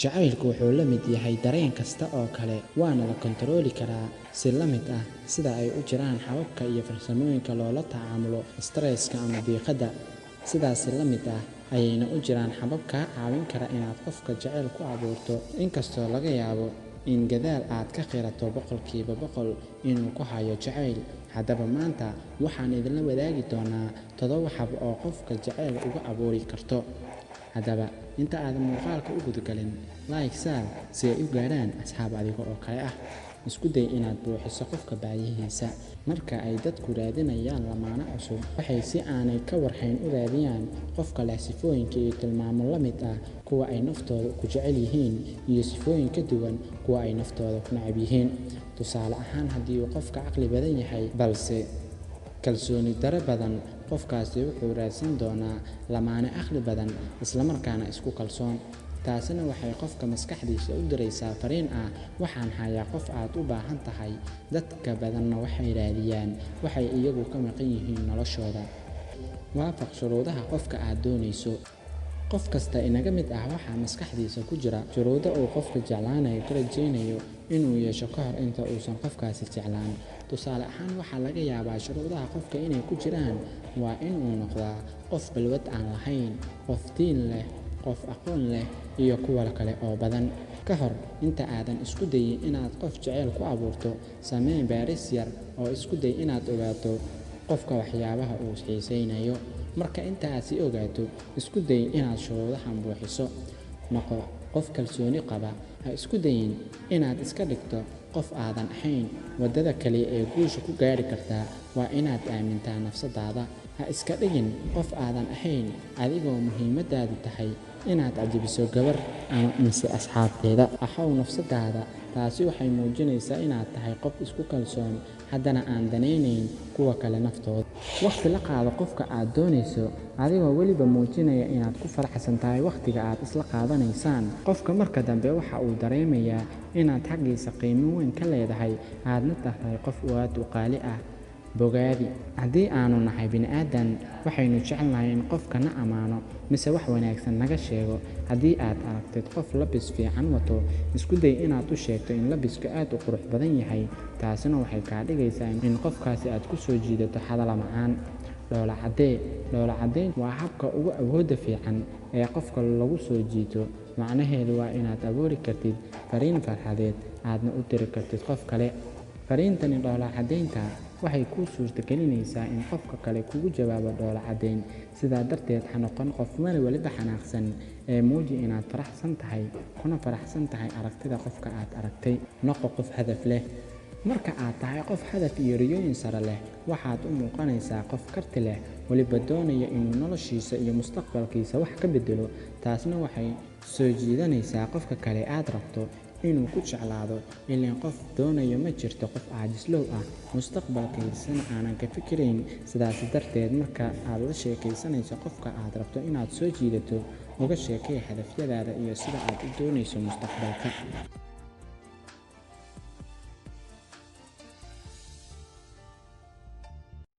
Jacaylku wuxuu la mid yahay dareen kasta oo kale, waana la kontarooli karaa si la mid ah sida ay u jiraan hababka iyo farsamooyinka loola tacaamulo stresska ama diiqada. Sidaas la mid ah ayayna u jiraan habab kaa caawin kara inaad qofka jacayl ku abuurto, inkastoo laga yaabo in gadaal aad ka qirato boqolkiiba boqol inuu ku hayo jacayl. Haddaba maanta waxaan idinla wadaagi doonaa 7 hab oo qofka jacayl uga abuuri karto. Haddaba inta aadan muuqaalka u gudgalin, like saar si ay u gaaraan asxaab adiga oo kale ah. Isku day inaad buuxiso qofka baahiyihiisa. Marka ay dadku raadinayaan lamaane cusub, waxay si aanay ka warhayn u raadiyaan qofka leh sifooyinka iyo tilmaamo la mid ah kuwa ay naftooda ku jecel yihiin iyo sifooyin ka duwan kuwa ay naftooda ku neceb yihiin. Tusaale ahaan, haddii uu qofka caqli badan yahay balse kalsooni darro badan, qofkaasi wuxuu raadsan doonaa lamaane caqli badan isla markaana isku kalsoon. Taasina waxay qofka maskaxdiisa u diraysaa fariin ah waxaan hayaa qof aad u baahan tahay. Dadka badanna waxay raadiyaan waxay iyagu ka maqan yihiin noloshooda. Waafaq shuruudaha qofka aad doonayso. Qof kasta inaga mid ah waxaa maskaxdiisa ku jira shuruudo uu qofka jeclaanayo ka rajaynayo inuu yeesho ka hor inta uusan qofkaasi jeclaan. Tusaale ahaan, waxaa laga yaabaa shuruudaha qofka inay ku jiraan waa inuu noqdaa qof balwad aan lahayn, qof diin leh, qof aqoon leh iyo kuwa kale oo badan. Ka hor inta aadan isku dayin inaad qof jacayl ku abuurto, samee baaris yar oo isku day inaad ogaato qofka waxyaabaha uu xiisaynayo. Marka intaasi ogaato, isku day inaad shuruudahan buuxiso. Noqo qof kalsooni qaba. Ha isku dayin inaad iska dhigto qof aadan ahayn. Wadada kaliya ee guusha ku gaari kartaa waa inaad aamintaa nafsadaada. Ha iska dhigin qof aadan ahayn adigoo muhiimadaadu tahay inaad cajibiso gabar ama mise asxaabteeda. Ahow nafsadaada. Taasi waxay muujinaysaa inaad tahay qof isku kalsoon, haddana aan danaynayn kuwa kale naftooda. Waqti la qaado qofka aad doonayso, adigoo weliba muujinaya inaad ku faraxsan tahay waqtiga aad isla qaadanaysaan. Qofka marka dambe waxa uu dareemayaa inaad xaggiisa qiimo weyn ka leedahay, aadna tahay qof aad u qaali ah. Bogaadi. Haddii aanu nahay bini'aadan, waxaynu jecelnahay in qofka na ammaano mise wax wanaagsan naga sheego. Haddii aad aragtid qof labis fiican wato, isku day inaad u sheegto in labisku aad u qurux badan yahay. Taasina waxay kaa dhigaysaa in qofkaasi aad ku soo jiidato hadal macaan. Dhoola caddee. Dhoola caddeyn waa habka ugu awoodda fiican ee qofka lagu soo jiito. Macnaheedu waa inaad abuuri kartid fariin farxadeed aadna u diri kartid qof kale. Fariintani dhoola caddeynta waxay kuu suurtagelinaysaa in qofka kale kugu jawaabo dhoola caddeyn. Sidaa darteed, ha noqon qof mar waliba xanaaqsan ee muuji inaad faraxsan tahay kuna faraxsan tahay aragtida qofka aad aragtay. Noqo qof hadaf leh. Marka aad tahay qof hadaf iyo riyooyin sare leh, waxaad u muuqanaysaa qof karti leh, waliba doonaya inuu noloshiisa iyo mustaqbalkiisa wax ka beddelo. Taasna waxay soo jiidanaysaa qofka kale aad rabto inuu ku jeclaado. Ileen qof doonayo ma jirto qof caajislow ah, mustaqbalkiisana aanan ka fikirayn. Sidaas darteed, marka aad la sheekaysanayso qofka aad rabto inaad soo jiidato, uga sheekay hadafyadaada iyo sida aad u doonayso mustaqbalka.